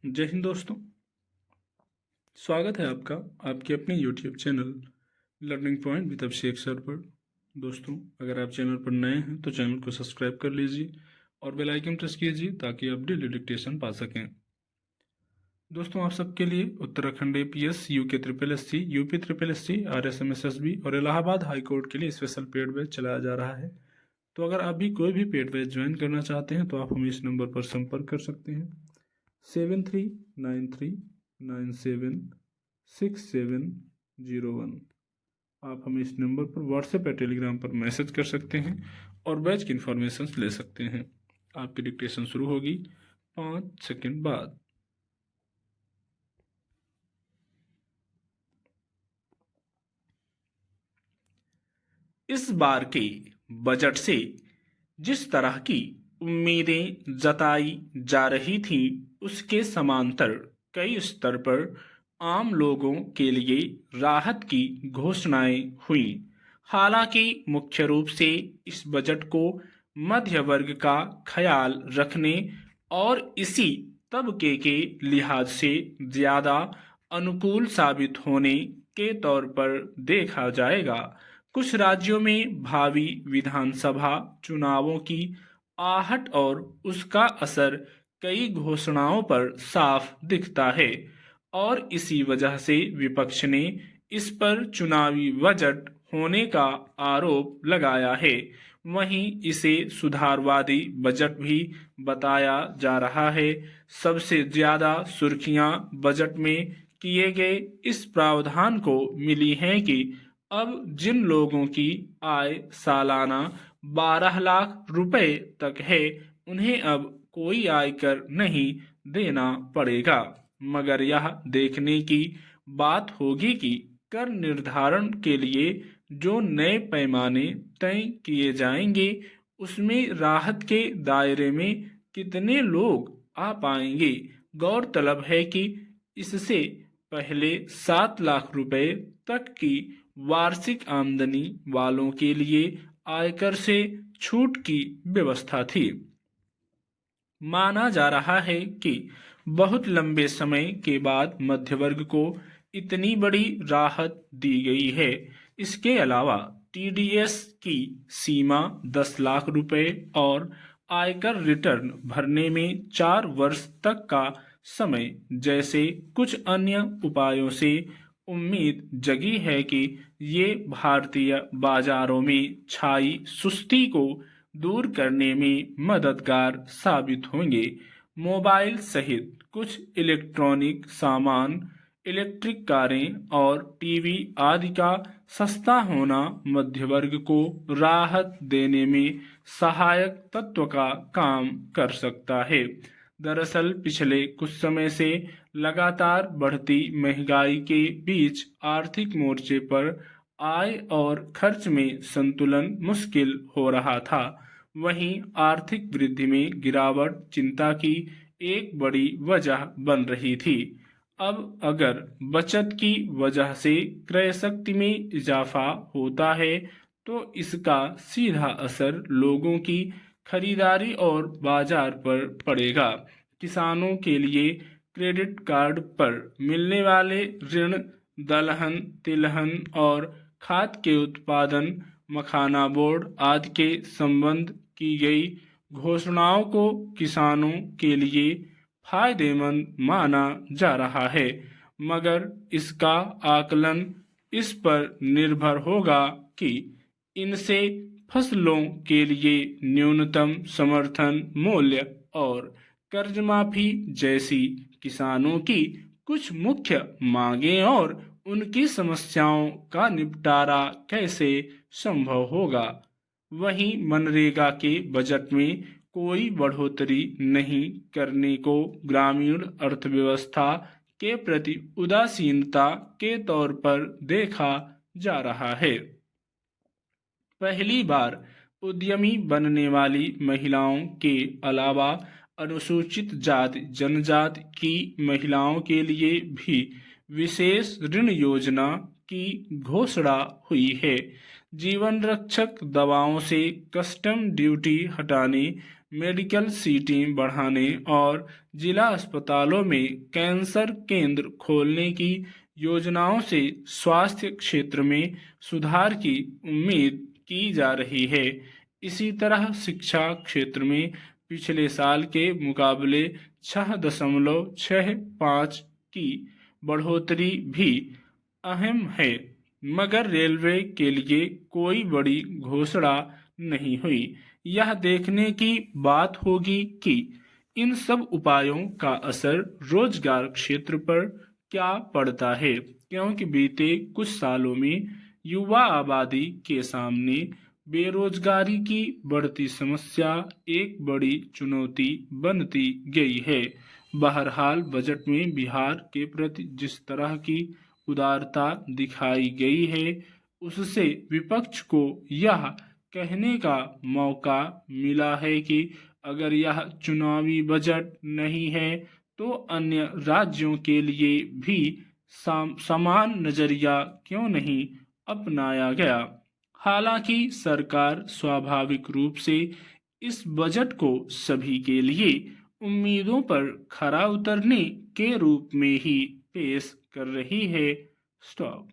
जय हिंद दोस्तों। स्वागत है आपका आपके अपने YouTube channel learning point with Abhishek sir पर। दोस्तों, अगर आप चैनल पर नए हैं तो चैनल को सब्सक्राइब कर लीजिए और बेल आइकन प्रेस कीजिए ताकि आप डेली डिक्टेशन पा सकें। दोस्तों, आप सबके लिए Uttarakhand APS, UK SSSC, UP SSSC, RSM SSB और इलाहाबाद हाई कोर्ट के लिए स्पेशल पेड बैच चलाया जा रहा है। तो अगर आप भी कोई भी पेड बैच ज्वाइन करना चाहते हैं तो आप हमें इस नंबर पर संपर्क कर सकते हैं 7393976701। आप हमें इस नंबर पर व्हाट्सएप या टेलीग्राम पर मैसेज कर सकते हैं और बैच की इन्फॉर्मेशन ले सकते हैं। आपकी डिक्टेशन शुरू होगी 5 सेकंड बाद। इस बार के बजट से जिस तरह की उम्मीदें जताई जा रही थी उसके समांतर कई स्तर पर आम लोगों के लिए राहत की घोषणाएं हुई। हालांकि मुख्य रूप से इस बजट को मध्य वर्ग का ख्याल रखने और इसी तबके के लिहाज से ज्यादा अनुकूल साबित होने के तौर पर देखा जाएगा। कुछ राज्यों में भावी विधानसभा चुनावों की आहट और उसका असर कई घोषणाओं पर साफ दिखता है और इसी वजह से विपक्ष ने इस पर चुनावी बजट होने का आरोप लगाया है। वहीं इसे सुधारवादी बजट भी बताया जा रहा है। सबसे ज्यादा सुर्खियां बजट में किए गए इस प्रावधान को मिली हैं कि अब जिन लोगों की आय सालाना 12 लाख रुपए तक है उन्हें अब कोई आयकर नहीं देना पड़ेगा। मगर यह देखने की बात होगी कि कर निर्धारण के लिए जो नए पैमाने तय किए जाएंगे उसमें राहत के दायरे में कितने लोग आ पाएंगे। गौरतलब है कि इससे पहले 7 लाख रुपए तक की वार्षिक आमदनी वालों के लिए आयकर से छूट की व्यवस्था थी। माना जा रहा है कि बहुत लंबे समय के बाद मध्य वर्ग को इतनी बड़ी राहत दी गई है। इसके अलावा TDS की सीमा 10 लाख रुपए और आयकर रिटर्न भरने में 4 वर्ष तक का समय जैसे कुछ अन्य उपायों से उम्मीद जगी है कि ये भारतीय बाजारों में छाई सुस्ती को दूर करने में मददगार साबित होंगे। मोबाइल सहित कुछ इलेक्ट्रॉनिक सामान, इलेक्ट्रिक कारें और टीवी आदि का सस्ता होना मध्य वर्ग को राहत देने में सहायक तत्व का काम कर सकता है। दरअसल पिछले कुछ समय से लगातार बढ़ती महंगाई के बीच आर्थिक मोर्चे पर आय और खर्च में संतुलन मुश्किल हो रहा था। वहीं आर्थिक वृद्धि में गिरावट चिंता की एक बड़ी वजह बन रही थी। अब अगर बचत की वजह से क्रय शक्ति में इजाफा होता है तो इसका सीधा असर लोगों की खरीदारी और बाजार पर पड़ेगा। किसानों के लिए क्रेडिट कार्ड पर मिलने वाले ऋण, दलहन, तिलहन और खाद के उत्पादन, मखाना बोर्ड आदि के संबंध की गई घोषणाओं को किसानों के लिए फायदेमंद माना जा रहा है। मगर इसका आकलन इस पर निर्भर होगा कि इनसे फसलों के लिए न्यूनतम समर्थन मूल्य और कर्ज माफी जैसी किसानों की कुछ मुख्य मांगें और उनकी समस्याओं का निपटारा कैसे संभव होगा। वहीं मनरेगा के बजट में कोई बढ़ोतरी नहीं करने को ग्रामीण अर्थव्यवस्था के प्रति उदासीनता के तौर पर देखा जा रहा है। पहली बार उद्यमी बनने वाली महिलाओं के अलावा अनुसूचित जाति जनजाति की महिलाओं के लिए भी विशेष ऋण योजना की घोषणा हुई है। जीवन रक्षक दवाओं से कस्टम ड्यूटी हटाने, मेडिकल सीटें बढ़ाने और जिला अस्पतालों में कैंसर केंद्र खोलने की योजनाओं से स्वास्थ्य क्षेत्र में सुधार की उम्मीद की जा रही है। इसी तरह शिक्षा क्षेत्र में पिछले साल के मुकाबले 6.65 की बढ़ोतरी भी अहम है, मगर रेलवे के लिए कोई बड़ी घोषणा नहीं हुई। यह देखने की बात होगी कि इन सब उपायों का असर रोजगार क्षेत्र पर क्या पड़ता है, क्योंकि बीते कुछ सालों में युवा आबादी के सामने बेरोजगारी की बढ़ती समस्या एक बड़ी चुनौती बनती गई है। बहरहाल, बजट में बिहार के प्रति जिस तरह की उदारता दिखाई गई है, उससे विपक्ष को यह कहने का मौका मिला है कि अगर यह चुनावी बजट नहीं है तो अन्य राज्यों के लिए भी समान नजरिया क्यों नहीं अपनाया गया। हालांकि सरकार स्वाभाविक रूप से इस बजट को सभी के लिए उम्मीदों पर खरा उतरने के रूप में ही पेश कर रही है। स्टॉप।